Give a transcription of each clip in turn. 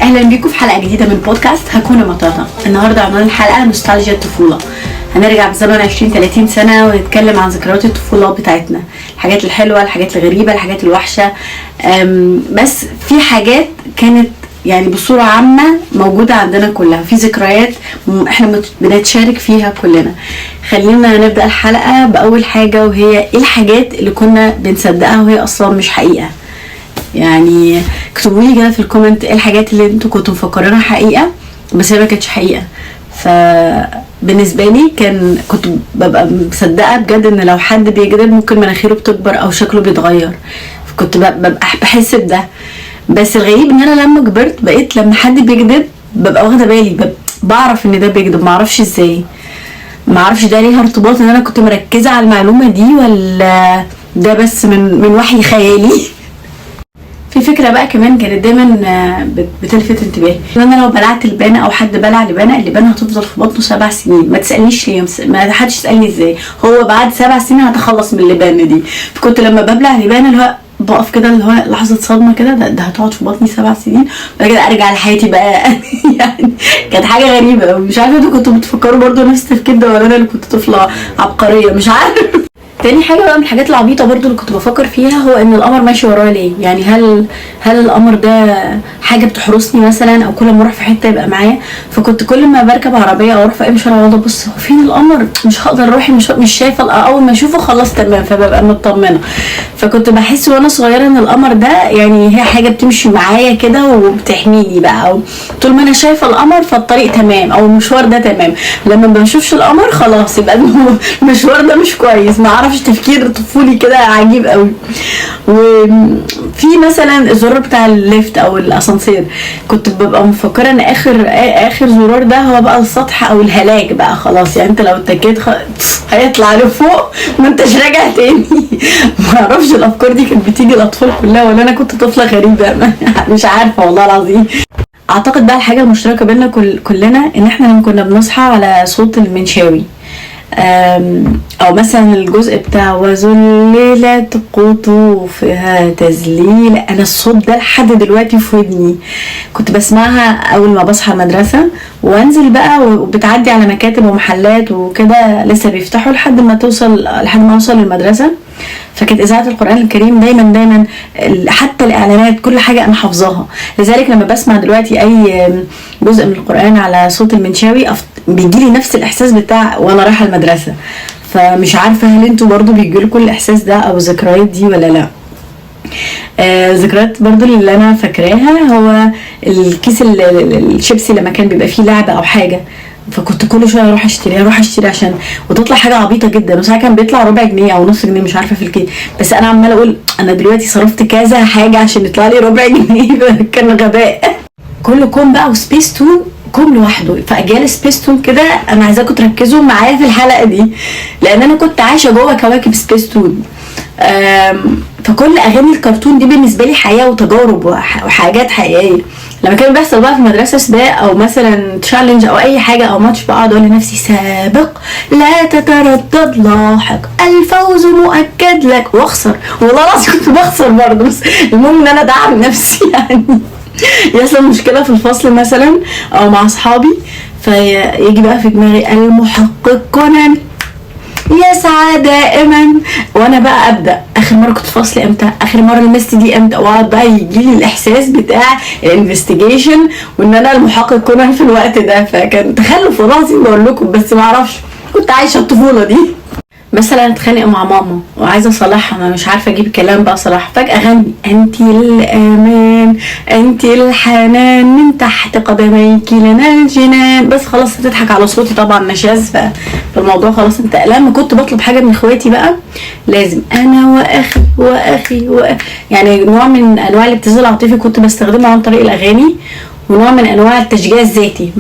اهلا بيكم في حلقه جديده من بودكاست هكون مطاطا. النهارده عنوان الحلقه نوستالجيا الطفوله. هنرجع بزمن 20-30 سنه ونتكلم عن ذكريات الطفوله بتاعتنا، الحاجات الحلوه، الحاجات الغريبه، الحاجات الوحشه. بس في حاجات كانت يعني بصوره عامه موجوده عندنا كلها، في ذكريات احنا بنتشارك فيها كلنا. خلينا نبدا الحلقه باول حاجه، وهي ايه الحاجات اللي كنا بنصدقها وهي اصلا مش حقيقه. يعني اكتبوا لي كده في الكومنت ايه الحاجات اللي انتوا كنتوا مفكرينها حقيقه بس هي ما كانتش حقيقه. فبالنسبه لي كنت ببقى مصدقه بجد ان لو حد بيكذب ممكن مناخيره بتكبر او شكله بيتغير، فكنت ببقى بحس بده. بس الغريب ان انا لما كبرت بقيت لما حد بيكذب ببقى واخده بالي، بعرف ان ده بيكذب، معرفش ازاي، معرفش ده ليها ارتباط ان انا كنت مركزه على المعلومه دي ولا ده بس من وحي خيالي. في فكره بقى كمان كانت دايما بتلفت انتباهي، ان انا لو بلعت لبانه او حد بلع لبانه، اللبانه هتفضل في بطنه 7 سنين. ما تسالنيش ليه، ما حدش يسالني ازاي، هو بعد 7 سنين هتخلص من اللبانه دي. فكنت لما ببلع لبانه اللي هو بقف كده، اللي هو لحظه صدمه كده، ده هتقعد في بطني 7 سنين بعد كده ارجع لحياتي بقى. يعني كانت حاجه غريبه. مش عارفه انتوا كنتوا بتفكروا برضو نفس التفكير ده ولا انا اللي كنت طفله عبقريه، مش عارفه. تاني حاجه بقى من الحاجات العبيطه برضو اللي كنت بفكر فيها، هو ان القمر ماشي ورايا ليه؟ يعني هل القمر ده حاجه بتحرسني مثلا، او كل ما اروح في حته يبقى معايا؟ فكنت كل ما بركب عربيه او اروح في اي شارع اقعد ابص هو فين القمر، مش هقدر اروح، مش شايفه، اول ما اشوفه خلاص تمام، فببقى مطمنه. فكنت بحس وانا صغيره ان القمر ده يعني هي حاجه بتمشي معايا كده وبتحميني بقى، او طول ما انا شايفه القمر فالطريق تمام او المشوار ده تمام. لما ما بشوفش القمر خلاص يبقى المشوار ده مش كويس. ما اعرفش، تفكير طفولي كده عجيب قوي. وفي مثلا الزرار بتاع الليفت او الاسانسير، كنت ببقى مفكره ان اخر زرار ده هو بقى السطح او الهلاك بقى خلاص. يعني انت لو اتكيت هيطلع لفوق ما انتش راجع تاني. ما اعرفش الافكار دي كانت بتيجي الاطفال كلها ولا انا كنت طفله غريبه. مش عارفه والله العظيم. اعتقد بقى الحاجه المشتركه بينا كلنا ان احنا لما كنا بنصحى على صوت المنشاوي، او مثلا الجزء بتاع وذللت قطوفها تذليل. انا الصوت ده لحد دلوقتي في ودني، كنت بسمعها اول ما بصحى المدرسه وانزل بقى، وبتعدي على مكاتب ومحلات وكده لسه بيفتحوا لحد ما اوصل للمدرسه. فكانت اذاعه القران الكريم دايما حتى الاعلانات كل حاجه انا حافظاها. لذلك لما بسمع دلوقتي اي جزء من القران على صوت المنشاوي بيجيلي نفس الاحساس بتاع وانا رايحه المدرسه. فمش عارفه هل انتوا برضو بيجيلكوا الاحساس ده او الذكريات دي ولا لا؟ ذكريات برضو اللي انا فاكراها هو الكيس الشيبسي لما كان بيبقى فيه لعبه او حاجه، فكنت كل شويه اروح اشتري عشان وتطلع حاجه عبيطه جدا، وساعات كان بيطلع ربع جنيه او نص جنيه مش عارفه في الكيس، بس انا عماله اقول انا دلوقتي صرفت كذا حاجه عشان يطلع لي ربع جنيه. كان غباء. كله كوم بقى وسبيس تون، كوم لوحده. فاجيال سبيس تون كده انا عايزاكم تركزوا معايا في الحلقه دي، لان انا كنت عايشه جوه كواكب سبيس تون. فكل اغاني الكرتون دي بالنسبه لي حياه وتجارب وحاجات حقيقيه. لما كان بيحصل بقى في المدرسه سباق او مثلا تشالنج او اي حاجه او ماتش، بقعد اقول لنفسي سابق لا تتردد لاحق الفوز مؤكد لك، واخسر. والله العظيم كنت بخسر برضه، بس المهم ان انا ادعم نفسي. يعني يحصل مشكله في الفصل مثلا او مع اصحابي، فيجي بقى في دماغي المحقق كونان يسعى دائما، وانا بقى ابدا اخر مره كنت فاصله امتى، اخر مره لمست دي امتى، واقعد بقى يجيلي الاحساس بتاع الانفستيجيشن وان انا المحقق كونان في الوقت ده. فكان تخلف والله العظيم بقول لكم، بس ما اعرفش كنت عايشه الطفوله دي. مثلا اتخانق مع ماما وعايزه اصالحها، ما مش عارفه اجيب كلام بقى صراحه، فجاه اغني انتي الامان انتي الحنان من تحت قدميك لنا الجنان، بس خلاص هتضحك على صوتي طبعا نشاز. فالموضوع خلاص انت. لما كنت بطلب حاجه من اخواتي بقى لازم انا واخي يعني نوع من انواع الابتزاز العاطفي كنت بستخدمه عن طريق الاغاني، ونوع من انواع التشجيع الذاتي.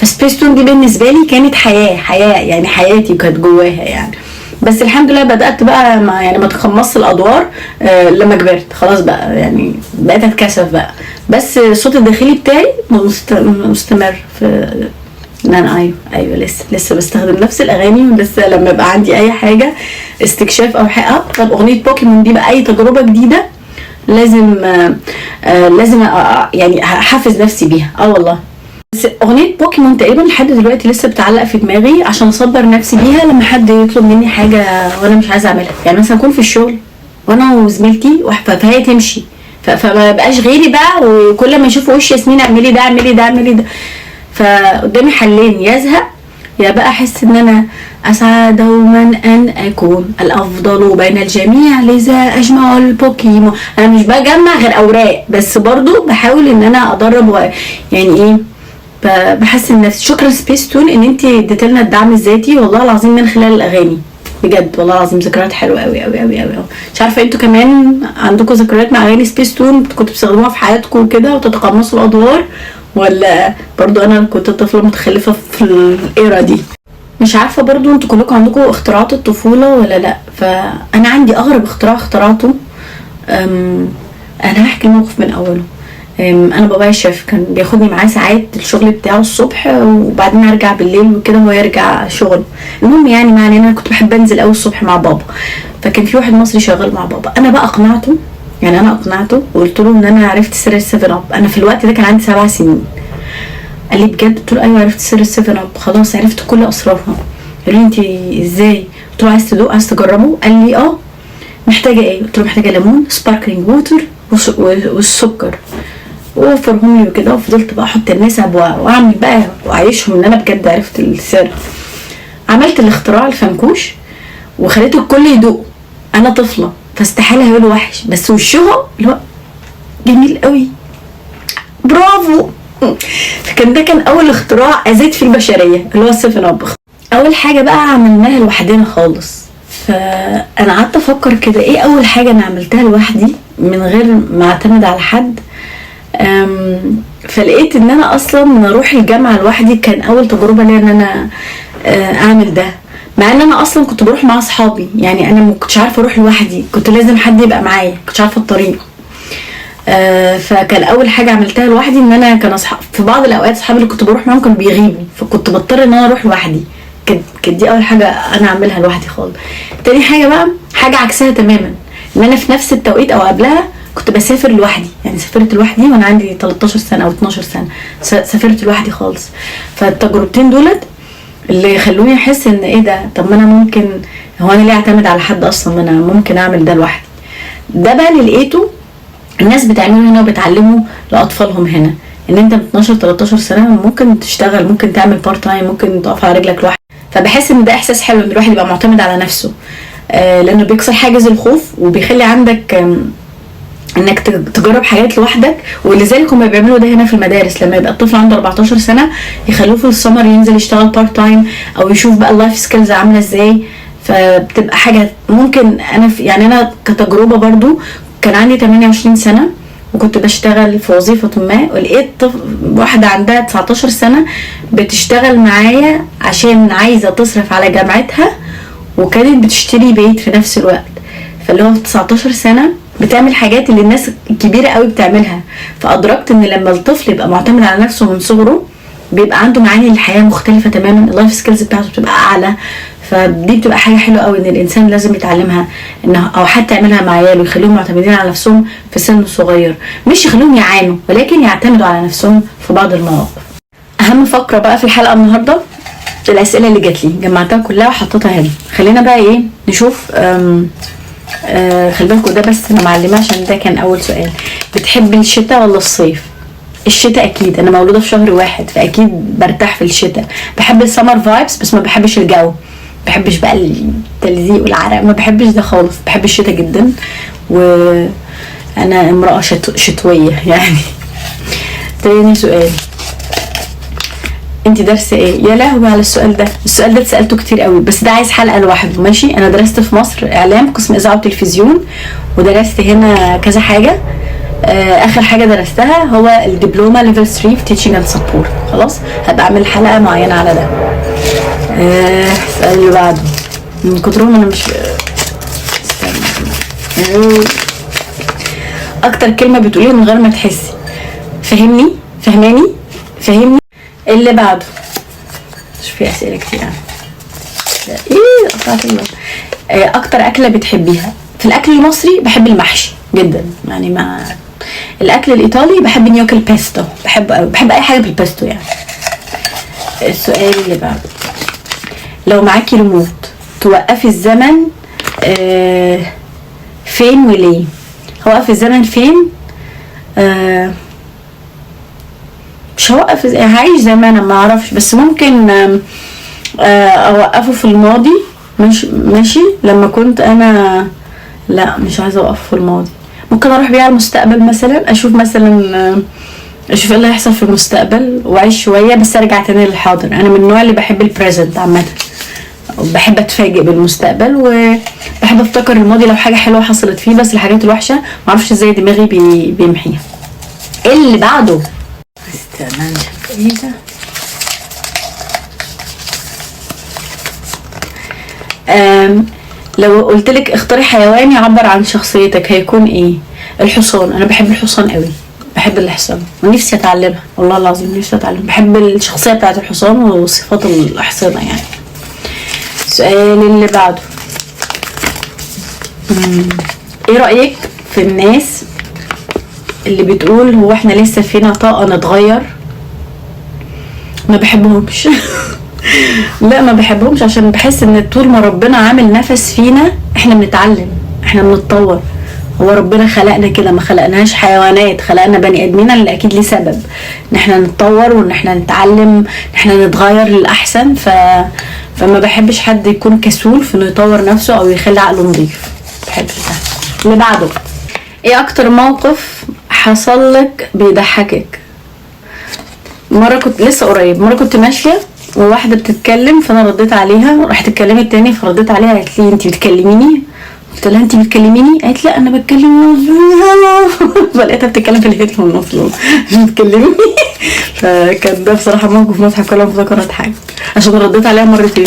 فسبيس تون دي بالنسبه لي كانت حياه يعني حياتي كانت جواها يعني. بس الحمد لله بدات بقى ما اتقمصت الادوار لما كبرت خلاص بقى، يعني بقيت اتكسف بقى. بس الصوت الداخلي بتاعي مستمر في ان انا ايوه لسه بستخدم نفس الاغاني، ولسه لما يبقى عندي اي حاجه استكشاف او حاجه. طب اغنيه بوكيمون دي بقى اي تجربه جديده لازم لازم يعني احفز نفسي بيها. والله. بس اغنيه بوكيمون تقريبا لحد دلوقتي لسه بتعلق في دماغي عشان اصبر نفسي بيها لما حد يطلب مني حاجه وانا مش عايزه اعملها. يعني مثلا اكون في الشغل وانا وزميلتي فهي تمشي، فما بقاش غيري بقى، وكل ما يشوفوا وشي ياسمين اعملي ده اعملي ده اعملي ده. فقدامي حلين، يا ازهق يا بقى احس ان انا اسعى دوما ان اكون الافضل بين الجميع لذا اجمع البوكيمون. انا مش بجمع غير اوراق، بس برضو بحاول ان انا ادرب يعني ايه، بحسن نفسي. شكرا سبيستون ان انت اديت لنا الدعم الذاتي والله العظيم من خلال الاغاني، بجد والله العظيم ذكريات حلوه قوي قوي قوي قوي. مش عارفه انتوا كمان عندكم ذكريات مع اغاني سبيستون كنتوا بتستخدموها في حياتكم وكده وتتقمصوا الادوار، ولا برضو انا كنت طفله متخلفه في الايرا دي؟ مش عارفه برضو انتوا كلكم عندكم اختراعات الطفوله ولا لا. فانا عندي اغرب اختراع اخترعته. انا هحكي الموقف من اوله. انا بابايا شيف، كان بياخدني معاه ساعات الشغل بتاعه الصبح وبعدين ارجع بالليل وكده وهو يرجع شغل. المهم يعني ما علينا، انا كنت بحب انزل قوي الصبح مع بابا. فكان في واحد مصري شغال مع بابا، انا بقى اقنعته، يعني انا اقنعته وقلت له ان انا عرفت سر السيفن اب. انا في الوقت ده كان عندي 7 سنين. قال لي بجد؟ قلت له ايوه عرفت سر السيفن اب، خلاص عرفت كل اسرارها. قال لي انت ازاي؟ قلت له عايز تدوق، عايز تجربه؟ قال لي محتاجه ايه؟ قلت له محتاجه ليمون، سباركلينج ووتر والسكر، ووفرهم لي وكده. وفضلت بقى احط النسب واعمل بقى واعيشهم ان انا بجد عرفت السر. عملت الاختراع الفنكوش وخليت الكل يدوق. انا طفله فاستحاله هيقولوا وحش، بس وشهم اللي هو جميل قوي، برافو. فكان ده كان اول اختراع ازيد في البشريه اللي هو السيفن اب. اول حاجه بقى عملناها لوحدنا خالص. فانا قعدت افكر كده ايه اول حاجه انا عملتها لوحدي من غير ما اعتمد على حد. فلقيت ان انا اصلا اروح الجامعه لوحدي كان اول تجربه ليا ان انا اعمل ده، مع ان انا اصلا كنت بروح مع اصحابي. يعني انا ما كنتش عارفه اروح لوحدي، كنت لازم حد يبقى معايا، كنتش عارفه الطريق. فكان اول حاجه عملتها لوحدي ان انا كان في بعض الاوقات اصحابي اللي كنت بروح معاهم كانوا بيغيبوا، فكنت بضطر ان انا اروح لوحدي. كانت دي اول حاجه انا اعملها لوحدي خالص. تاني حاجه بقى حاجه عكسها تماما، ان انا في نفس التوقيت او قبلها كنت بسافر لوحدي. يعني سافرت لوحدي وانا عندي 13 سنه او 12 سنه، سافرت لوحدي خالص. فالتجربتين دولت اللي خلوني احس ان ايه ده، طب ما انا ممكن، هو انا ليه اعتمد على حد اصلا، ما انا ممكن اعمل ده لوحدي. ده بقى اللي لقيته الناس بتعمله هنا وبتعلمه لاطفالهم هنا، ان انت من 12 13 سنه ممكن تشتغل، ممكن تعمل بارت تايم، ممكن تقف على رجلك لوحدك. فبحس ان ده احساس حلو ان الواحد يبقى معتمد على نفسه، لانه بيكسر حاجز الخوف وبيخلي عندك انك تجرب حاجات لوحدك. ولذلك هم بيعملوا ده هنا في المدارس، لما يبقى الطفل عنده 14 سنه يخلوه في السمر ينزل يشتغل بارت تايم او يشوف بقى اللايف سكيلز عامله ازاي. فبتبقى حاجه ممكن انا يعني انا كتجربه برضو كان عندي 28 سنه وكنت بشتغل في وظيفه ما، ولقيت واحده عندها 19 سنه بتشتغل معايا عشان عايزه تصرف على جامعتها وكانت بتشتري بيت في نفس الوقت. فاللي هو في 19 سنه بتعمل حاجات اللي الناس الكبيره قوي بتعملها. فادركت ان لما الطفل يبقى معتمد على نفسه من صغره بيبقى عنده معاني للحياه مختلفه تماما، اللايف سكيلز بتاعته بتبقى اعلى. فدي بتبقى حاجه حلوه قوي ان الانسان لازم يتعلمها، انه او حتى يعملها مع عياله، يخليهم معتمدين على نفسهم في سن صغير، مش يخليهم يعانوا ولكن يعتمدوا على نفسهم في بعض المواقف. اهم فقره بقى في الحلقه النهارده الاسئله اللي جات لي، جمعتها كلها وحطيتها هنا. خلينا بقى ايه نشوف. خلي بالكوا ده بس انا معلمه عشان ده كان اول سؤال. بتحب الشتاء ولا الصيف؟ الشتاء اكيد، انا مولوده في شهر 1 فاكيد برتاح في الشتاء. بحب السمر فايبس بس ما بحبش الجو، بحبش بقى التلزيق والعرق، ما بحبش ده خالص. بحب الشتاء جدا وانا امراه شتويه يعني. تاني سؤال، انت درس ايه؟ يا لهوي على السؤال ده، السؤال ده اتسالته كتير قوي بس ده عايز حلقه لوحده. ماشي، انا درست في مصر اعلام قسم اذاعه وتلفزيون، ودرست هنا كذا حاجه. اخر حاجه درستها هو الدبلومه ليفل 3 في تيتشنج اند سبورت. خلاص هبقى اعمل حلقه معينه على ده. السؤال اللي بعده من كترهم انا مش اكتر كلمه بتقوليها من غير ما تحسي؟ فهمني، فهماني، فهمني. اللي بعده مش في اسئله كتير يعني. ايه قطعت الله. اكتر اكله بتحبيها؟ في الاكل المصري بحب المحشي جدا يعني. مع الاكل الايطالي بحب نيوكل بيستو، بحب اي حاجه بالبيستو يعني. السؤال اللي بعده، لو معاكي ريموت توقفي الزمن فين وليه؟ هوقف الزمن فين؟ مش هوقف، هعيش زي ما انا، ما اعرفش، بس ممكن اوقفه في الماضي. ماشي لما كنت انا، لا مش عايزه اوقفه في الماضي. ممكن اروح بيه على المستقبل مثلا، اشوف ايه اللي هيحصل في المستقبل واعيش شويه، بس ارجع تاني للحاضر. انا من النوع اللي بحب البريزنت عامه، بحب اتفاجئ بالمستقبل، وبحب افتكر الماضي لو حاجه حلوه حصلت فيه، بس الحاجات الوحشه معرفش ازاي دماغي بيمحيها. اللي بعده، استنى نشوف ايه ده. لو قلتلك اختاري حيوان يعبر عن شخصيتك هيكون ايه؟ الحصان. انا بحب الحصان قوي، بحب الحصان ونفسي اتعلمها، والله العظيم نفسي اتعلم. بحب الشخصيه بتاعت الحصان وصفات الحصانه يعني. السؤال اللي بعده، ايه رأيك في الناس اللي بتقول هو احنا لسه فينا طاقة نتغير؟ ما بحبهمش. لا ما بحبهمش، عشان بحس ان طول ما ربنا عامل نفس فينا احنا بنتعلم، احنا بنتطور. هو ربنا خلقنا كده، ما خلقناش حيوانات، خلقنا بني ادمين اللي اكيد ليه سبب ان احنا نتطور وان احنا نتعلم، ان احنا نتغير للاحسن. فما بحبش حد يكون كسول في انه يطور نفسه او يخلي عقله نظيف، بحبش ده. اللي بعده، ايه اكتر موقف حصل لك بيضحكك؟ مره كنت لسه قريب، مره كنت ماشيه وواحده بتتكلم فانا رديت عليها، راحت اتكلمت تاني فرديت عليها، قالت لي انت بتكلميني؟ قلت لها انت بتكلميني؟ قالت لا انا بتكلم. فلقيتها بتتكلم في الهيدفون اصلا مش بتكلمني. فكان ده بصراحه موقف مضحك، كل ما افتكر اضحك عشان رديت عليها مرتين.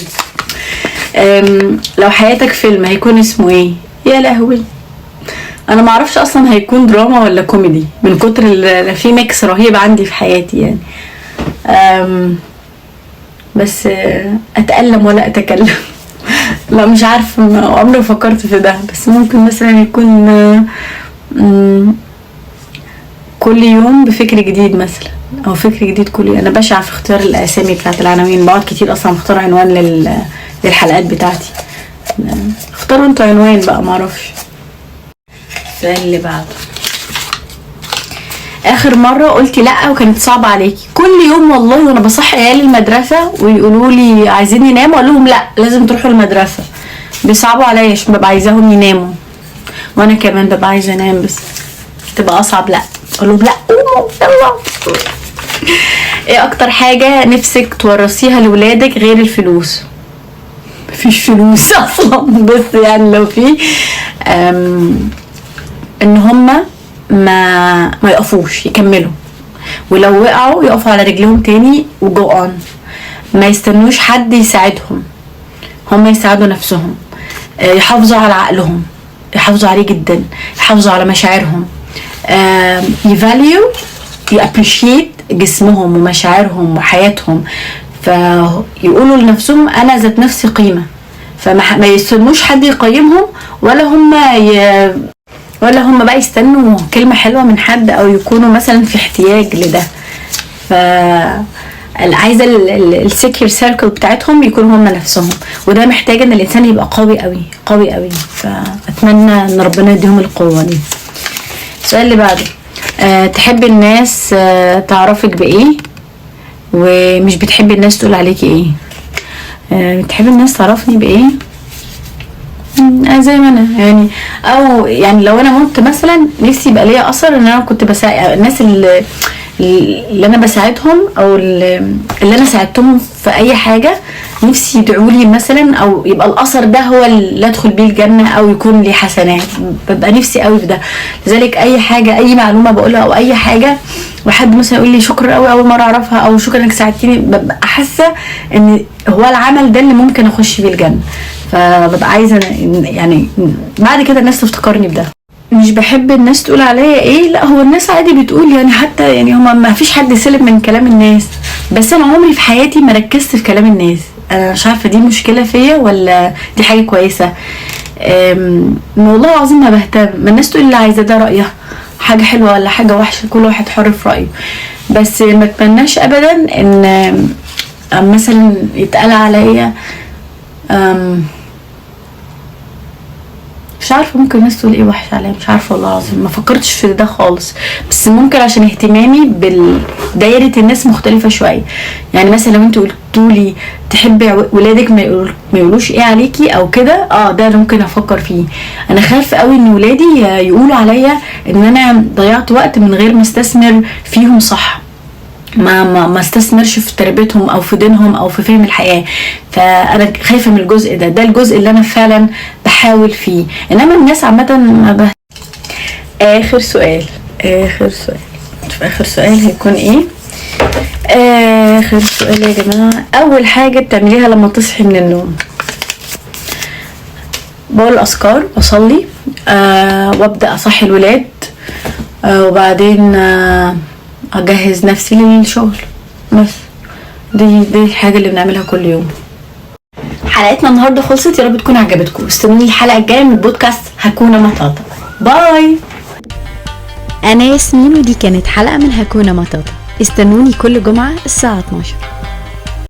لو حياتك فيلم هيكون اسمه ايه؟ يا لهوي، انا ما اعرفش اصلا هيكون دراما ولا كوميدي من كتر في ميكس رهيب عندي في حياتي يعني. بس اتألم ولا اتكلم. لا مش عارفه، عمري ما فكرت في ده، بس ممكن مثلا يكون كل يوم بفكر جديد مثلا، او فكر جديد كل يوم. انا بشعه في اختيار الاسامي بتاعت العناوين، بقعد كتير اصلا اختار عنوان للحلقات بتاعتي. اختاروا انتوا عنوان بقى، معرفش. السؤال اللي بعده، اخر مره قلتي لا وكانت صعبه عليكي؟ كل يوم والله وانا بصحي عيالي المدرسه ويقولوا لي عايزين يناموا، اقول لهم لا لازم تروحوا المدرسه. بيصعبوا عليا عشان ببقى عايزاهم يناموا، وانا كمان ببقى عايزه انام، بس تبقى اصعب. لا اقول لهم لا قوموا يلا. ايه اكتر حاجه نفسك تورثيها لولادك غير الفلوس؟ مفيش فلوس اصلا، بس يعني لو في ان هما ما يقفوش، يكملوا، ولو وقعوا يقفوا على رجلهم تاني وجو اون، ما يستنوش حد يساعدهم، هم يساعدوا نفسهم، يحافظوا على عقلهم، يحافظوا عليه جدا، يحافظوا على مشاعرهم، يفاليو، يابريشيت جسمهم ومشاعرهم وحياتهم، فيقولوا لنفسهم انا ذات نفسي قيمة، فما يستنوش حد يقيمهم، ولا هم بقى يستنوا كلمة حلوة من حد او يكونوا مثلا في احتياج لده. عايزة السكيور سيركل بتاعتهم يكونوا هم نفسهم، وده محتاج ان الانسان يبقى قوي قوي قوي قوي. فاتمنى ان ربنا يديهم القوة دي. السؤال اللي بعده، تحبي الناس تعرفك بايه ومش بتحبي الناس تقول عليكي ايه؟ بتحبي الناس تعرفني بايه؟ زي ما انا يعني، او يعني لو انا مت مثلا نفسي يبقى ليا اثر ان انا كنت بساعد الناس اللي انا بساعدهم، او اللي انا ساعدتهم في اي حاجه، نفسي يدعوا لي مثلا، او يبقى الاثر ده هو اللي ادخل بيه الجنه، او يكون لي حسنات. ببقى نفسي قوي في ده. لذلك اي حاجه، اي معلومه بقولها او اي حاجه وحد مثلا يقول لي شكرا قوي اول مره اعرفها، او شكرا انك ساعدتيني، ببقى حاسه ان هو العمل ده اللي ممكن اخش بيه الجنه. فببقى عايزه يعني بعد كده الناس تفتكرني بده. مش بحب الناس تقول عليا ايه؟ لا هو الناس عادي بتقول يعني، حتى يعني هما ما فيش حد سلم من كلام الناس، بس انا عمري في حياتي ما ركزت في كلام الناس. انا مش عارفه دي مشكله فيا ولا دي حاجه كويسه. والله العظيم ما بهتم، ما الناس تقول اللي عايزه، ده رايها، حاجه حلوه ولا حاجه وحشه كل واحد حر في رايه. بس ما اتمناش ابدا ان مثلا يتقال عليا مش عارفه، ممكن الناس تقول ايه وحش عليا، مش عارفه والله العظيم، ما فكرتش في ده خالص. بس ممكن عشان اهتمامي بدايره الناس مختلفه شويه. يعني مثلا لو انتوا قلتولي تحبي ولادك ما يقولوش ايه عليكي او كده، ده اللي ممكن افكر فيه. انا خايف قوي ان ولادي يقولوا عليا ان انا ضيعت وقت من غير ما استثمر فيهم صح، ما استثمرش في تربيتهم او في دينهم او في فهم الحياه. فانا خايفه من الجزء ده الجزء اللي انا فعلا بحاول فيه. انما الناس عامه ما اخر سؤال هيكون ايه؟ اخر سؤال يا جماعه. اول حاجه بتعمليها لما تصحي من النوم؟ بقول اذكار، اصلي، وابدا اصحي الولاد، وبعدين اجهز نفسي للشغل. بس دي الحاجه اللي بنعملها كل يوم. حلقتنا النهارده خلصت، يا رب تكون عجبتكم. استنوني الحلقه الجايه من بودكاست هكونا مطاطا. باي. انا ياسمين، ودي كانت حلقه من هكونا مطاطا. استنوني كل جمعه الساعه 12.